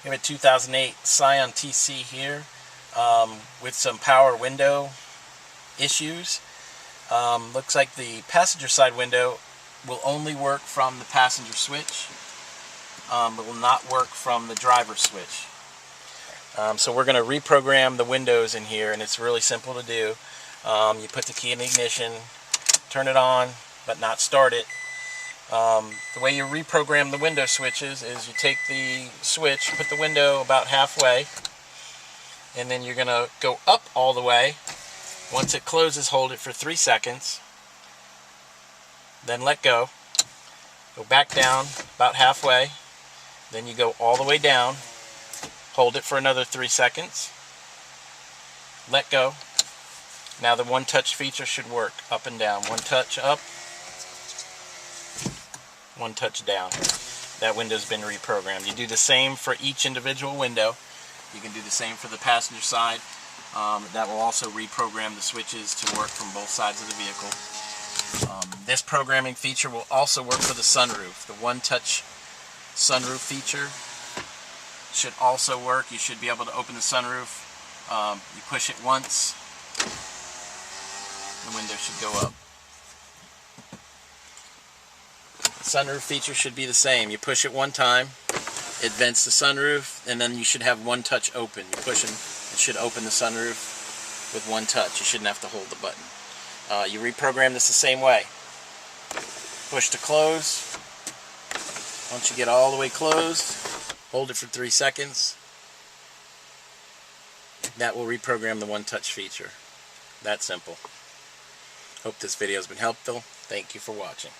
We have a 2008 Scion TC here with some power window issues. Looks like the passenger side window will only work from the passenger switch, but will not work from the driver switch. So we're going to reprogram the windows in here, and it's really simple to do. You put the key in the ignition, turn it on, but not start it. The way you reprogram the window switches is you take the switch, put the window about halfway, and then you're going to go up all the way. Once it closes, hold it for 3 seconds, then let go. Go back down about halfway, then you go all the way down, hold it for another 3 seconds, let go. Now the one touch feature should work up and down. One touch up, one touch down. That window's been reprogrammed. You do the same for each individual window. You can do the same for the passenger side. That will also reprogram the switches to work from both sides of the vehicle. This programming feature will also work for the sunroof. The one-touch sunroof feature should also work. You should be able to open the sunroof. You push it once, the window should go up. The sunroof feature should be the same. You push it one time, it vents the sunroof, and then you should have one touch open. You push it, it should open the sunroof with one touch. You shouldn't have to hold the button. You reprogram this the same way. Push to close. Once you get all the way closed, hold it for 3 seconds. That will reprogram the one-touch feature. That simple. Hope this video has been helpful. Thank you for watching.